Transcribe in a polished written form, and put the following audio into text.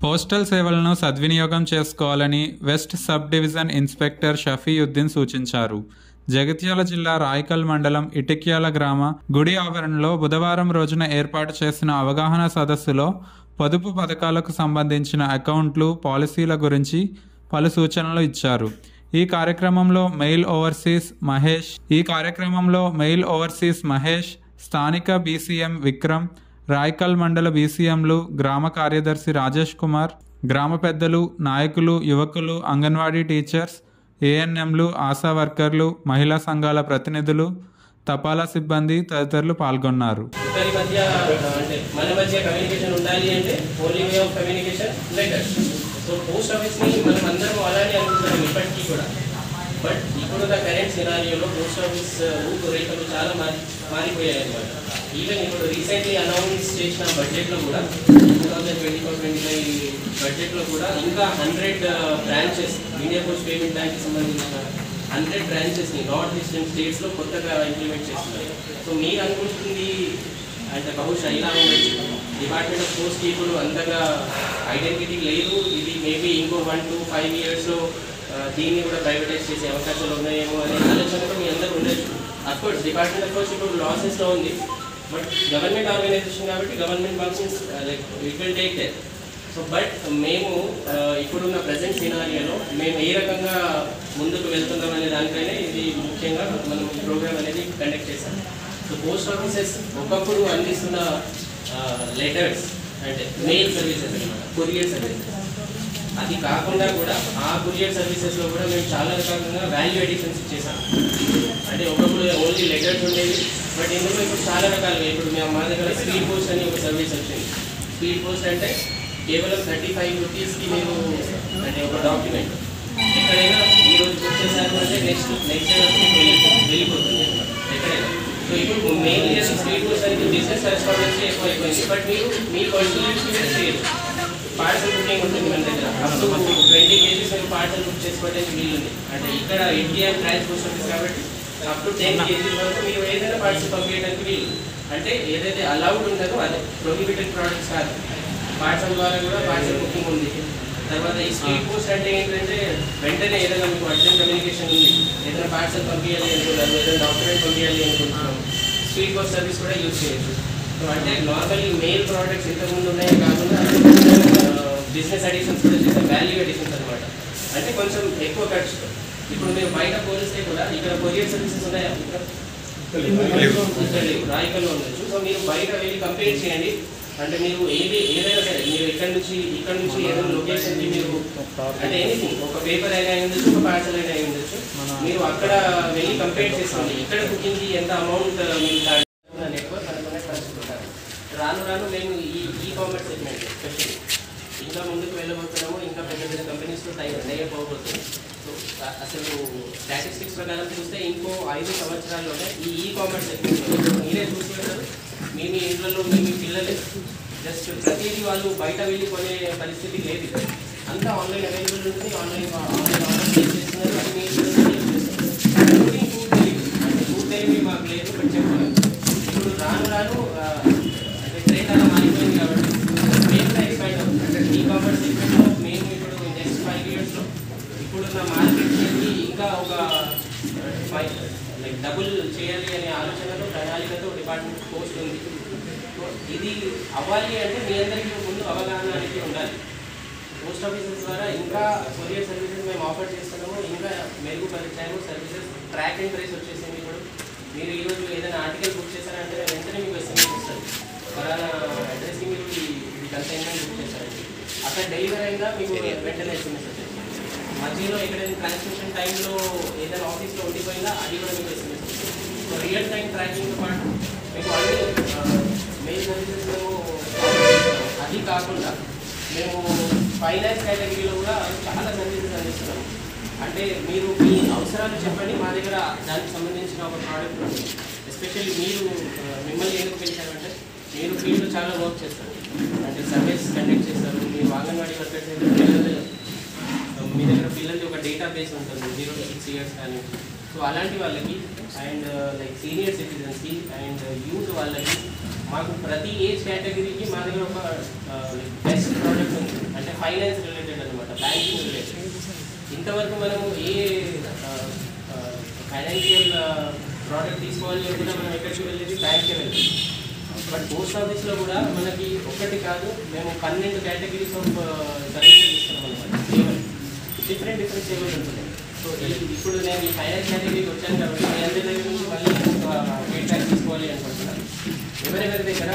Postal సేవలను సద్వినియోగం చేసుకోవాలని west sub division inspector Shafiuddin సూచించారు. జగిత్యాల జిల్లా రాయికల్ మండలం ఇటిక్యాల గ్రామ గుడి ఆవరణలో బుధవారం రోజున ఏర్పాటు చేసిన అవగాహన సదస్సులో పొదుపు పథకాలకు సంబంధించిన అకౌంట్లు, పాలసీల గురించి పలు సూచనలు ఇచ్చారు. ఈ కార్యక్రమంలో మెయిల్ ఓవర్సీస్ మహేష్, స్థానిక బీసీఎం విక్రమ్, రాయికల్ మండల బీసీఎంలు, గ్రామ కార్యదర్శి రాజేష్ కుమార్, గ్రామ పెద్దలు, నాయకులు, యువకులు, అంగన్వాడీ టీచర్స్, ఏఎన్ఎంలు, ఆశా వర్కర్లు, మహిళా సంఘాల ప్రతినిధులు, తపాలా సిబ్బంది తదితరులు పాల్గొన్నారు. బట్ ఇప్పుడున్న కరెంట్ సినారియోలో పోస్ట్ ఆఫీస్ రేట్లు చాలా మారిపోయాయి అనమాట. ఈవెన్ ఇప్పుడు రీసెంట్లీ అనౌన్స్ చేసిన బడ్జెట్లో కూడా 2024-25 బడ్జెట్లో కూడా ఇంకా 100 బ్రాంచెస్ ఇండియా పోస్ట్ పేమెంట్ బ్యాంక్కి సంబంధించిన 100 బ్రాంచెస్ని నార్త్ ఈస్టర్న్ స్టేట్స్లో కొత్తగా ఇంప్లిమెంట్ చేస్తున్నారు. సో మీరు అనుకుంటుంది అంటే బహుశా ఇలా ఉండొచ్చు, డిపార్ట్మెంట్ ఆఫ్ పోస్ట్ ఇప్పుడు అంతగా ఐడెంటిటీ లేదు, ఇది మేబీ ఇంకో 1 to 5 yearsలో దీన్ని కూడా ప్రైవేటైజ్ చేసే అవకాశాలు ఉన్నాయేమో అనే ఆలోచనతో మీ అందరూ ఉండొచ్చు. అఫ్కోర్స్ డిపార్ట్మెంట్ ఆఫ్ కోర్స్ ఇప్పుడు లాసెస్లో ఉంది, బట్ గవర్నమెంట్ ఆర్గనైజేషన్ కాబట్టి government functions like it will take care. So but మేము ఇప్పుడున్న ప్రజెంట్ సినారియోలో మేము ఏ రకంగా ముందుకు వెళ్తున్నాం అనే దానిపైనే ఇది ముఖ్యంగా మనం ఈ ప్రోగ్రామ్ అనేది కండక్ట్ చేశాం. సో పోస్ట్ ఆఫీసెస్ ఒకప్పుడు అందిస్తున్న లెటర్స్ అంటే మెయిల్ సర్వీసెస్ అనమాట, కొరియర్ సర్వీసెస్, అది కాకుండా కూడా ఆ కొరియర్ సర్వీసెస్లో కూడా మేము చాలా రకాలుగా వాల్యూ ఎడిషన్స్ చేసాం. అంటే ఒకప్పుడు ఓన్లీ లెటర్స్ ఉండేవి, బట్ ఇందులో ఇప్పుడు చాలా రకాలుగా ఇప్పుడు మేము మా దగ్గర స్పీడ్ పోస్ట్ అని ఒక సర్వీస్ వచ్చింది. స్పీడ్ పోస్ట్ అంటే కేవలం 35 రూపీస్కి మీరు అంటే ఒక డాక్యుమెంట్ ఎక్కడైనా ఈరోజు బుక్ చేశారు అంటే నెక్స్ట్ డే వెళ్ళిపోతుంది ఎక్కడైనా. సో ఇప్పుడు మెయిన్లీ స్పీడ్ పోస్ట్ అనేది బిజినెస్ రెస్పాన్సిబిలిటీ ఎక్కువ అయిపోయింది, బట్ మీరు మీ పర్సనల్ చేయరు. పార్సల్ బుకింగ్ ఉంటుంది మన దగ్గర, అప్ టు 20 kgs మీరు పార్సల్ బుక్ చేసుకోవడానికి వీలుంది. అంటే ఇక్కడ ఎన్టీఆర్ బ్రాంచ్ పోస్ట్ ఆఫీస్ కాబట్టి అప్ టు 10 kgs వరకు మీరు ఏదైనా పార్సల్ పంపించడానికి వీలు. అంటే ఏదైతే అలౌడ్ ఉంటుందో అదే ప్రొహిబిటెడ్ ప్రోడక్ట్స్ కాదు. పార్సల్ ద్వారా కూడా పార్సల్ బుకింగ్ ఉంది. తర్వాత ఈ స్పీడ్ పోస్ట్ అంటే ఏంటంటే వెంటనే ఏదైనా మీకు అర్జెంట్ కమ్యూనికేషన్ ఉంది, ఏదైనా పార్సల్ పంపించాలి అనుకుంటారు, ఏదైనా డాక్యుమెంట్ పంపించాలి అనుకుంటున్నాం, స్పీడ్ పోస్ట్ సర్వీస్ కూడా యూజ్ చేయొచ్చు. సో అంటే నార్మల్లీ మెయిల్ ప్రోడక్ట్స్ ఇంతకుముందు ఉన్నాయే కాకుండా బిజినెస్ అడిషన్స్ కూడా చేసాం, వాల్యూ అడిషన్స్ అనమాట. అంటే కొంచెం ఎక్కువ ఖర్చుతో. ఇప్పుడు మీరు బయట పోలిస్తే కూడా ఇక్కడ కొరియర్ సర్వీసెస్ ఉన్నాయా? రాయికల్లో ఉండొచ్చు. సో మీరు బయట వెళ్ళి కంపేర్ చేయండి. అంటే మీరు ఏదైనా సరే మీరు ఇక్కడ నుంచి ఏదైనా లొకేషన్కి మీరు అంటే ఎనీథింగ్ ఒక పేపర్ అయినా ఉండొచ్చు, ఒక పార్సల్ అయినా ఉండొచ్చు, మీరు అక్కడ వెళ్ళి కంపేర్ చేసుకోండి. ఇక్కడ బుకింగ్కి ఎంత అమౌంట్ మీరు నెట్వర్క్ అనుకునే ఖర్చుకుంటారు. రాను మేము ఈ కామర్స్ సెగ్మెంట్ ఎస్పెషల్లీ ఇంకా ముందుకు వెళ్ళబోతున్నాము. ఇంకా పెద్ద పెద్ద కంపెనీస్తో టైఅప్ అవబోతుంది. సో అసలు స్టాటిస్టిక్స్ ప్రకారం చూస్తే ఇంకో 5 సంవత్సరాల్లోనే ఈ కామర్స్ సెగ్మెంట్లో మీరే చూస్తున్నారు, మీ ఇంట్లో మీ పిల్లలే జస్ట్ ప్రతిదీ వాళ్ళు బయట వెళ్ళి కొనే పరిస్థితి లేదు. అంతా ఆన్లైన్ అవైలబుల్ ఉంటుంది. ఆన్లైన్ ఆర్డర్ చేస్తున్నారు. అది మీ ఇంక్లూడింగ్ ఫుడ్ డెలివరీ. అంటే ఫుడ్ డెలివరీ మాకు లేదు, బట్ చెప్పాలి ఇప్పుడు రాను అంటే ట్రేడ్ అలా మారిపోయింది కాబట్టి మేము ఎక్స్పైర్ అవుతుంది. అంటే ఈ కామర్స్ సెగ్మెంట్లో మేము ఇప్పుడు నెక్స్ట్ 5 yearsలో ఇప్పుడున్న మార్కెట్కి ఇంకా ఒక లైక్ డబుల్ చేయాలి అనే ఆలోచనతో ప్రణాళికతో డిపార్ట్మెంట్ పోస్ట్ ఉంది. ఇది అవ్వాలి అంటే మీ అందరికీ ముందు అవగాహన అనేది ఉండాలి. పోస్ట్ ఆఫీసెస్ ద్వారా ఇంకా కొరియర్ సర్వీసెస్ మేము ఆఫర్ చేస్తున్నాము, ఇంకా మెరుగుపరిచాము. సర్వీసెస్ ట్రాక్ అండ్ ట్రేస్ వచ్చేసింది. ఇప్పుడు మీరు ఈరోజు ఏదైనా ఆర్టికల్ బుక్ చేశారంటే వెంటనే మీకు ఎస్ఎంఎస్ వస్తుంది, ఫలానా అడ్రస్కి మీరు ఇది కన్సైన్మెంట్ బుక్ చేశారండి, అక్కడ డెలివరీ అయినా మీకు వెంటనే ఎస్ఎంఎస్ వచ్చేసింది. మధ్యలో ఎక్కడైనా ట్రాన్స్మిషన్ టైంలో ఏదైనా ఆఫీస్లో ఉండిపోయిందా అది కూడా మీకు ఎస్ఎంఎస్ వస్తుంది. సో రియల్ టైం ట్రాకింగ్తో పాటు మీకు ఆల్రెడీ మెయిల్ సర్వీసెస్ మేము అది కాకుండా మేము ఫైనాన్స్ కేటగిరీలో కూడా చాలా సర్వీసెస్ అందిస్తున్నాము. అంటే మీరు మీ అవసరాలు చెప్పండి, మా దగ్గర దానికి సంబంధించిన ఒక ప్రోడక్ట్ ఉంది. ఎస్పెషల్లీ మీరు మిమ్మల్ని ఎందుకు పిలిచారంటే మీరు ఫీల్డ్లో చాలా వర్క్ చేస్తారు, అంటే సర్వీస్ కండక్ట్ చేస్తారు. మీరు అంగన్వాడీ వర్కర్స్ మీ దగ్గర పిల్లలది ఒక డేటా బేస్ ఉంటుంది 0 to 6 years కానీ. సో అలాంటి వాళ్ళకి అండ్ లైక్ సీనియర్ సిటిజన్స్కి అండ్ యూత్ వాళ్ళకి మాకు ప్రతి ఏజ్ కేటగిరీకి మా దగ్గర ఒక బెస్ట్ ప్రోడక్ట్ ఉంది. అంటే ఫైనాన్స్ రిలేటెడ్ అనమాట, బ్యాంకింగ్ రిలేటెడ్. ఇంతవరకు మనము ఏ ఫైనాన్షియల్ ప్రోడక్ట్ తీసుకోవాలి అంటే మనం ఎక్కడికి వెళ్ళేది, బ్యాంక్కి వెళ్ళేది. బట్ పోస్ట్ ఆఫీస్లో కూడా మనకి ఒక్కటి కాదు, మేము 12 కేటగిరీస్ ఆఫ్ సర్వీసెస్ ఇస్తున్నాం అనమాట. సేవలు డిఫరెంట్ సేవలు ఉంటున్నాయి. సో ఇప్పుడు నేను ఈ ఫైనాన్స్ కేటగిరీకి వచ్చాను కాబట్టి మీ అందరి దగ్గర నుంచి మళ్ళీ ఫీడ్బ్యాక్ తీసుకోవాలి అనుకుంటున్నాను. ఎవరెవరి దగ్గర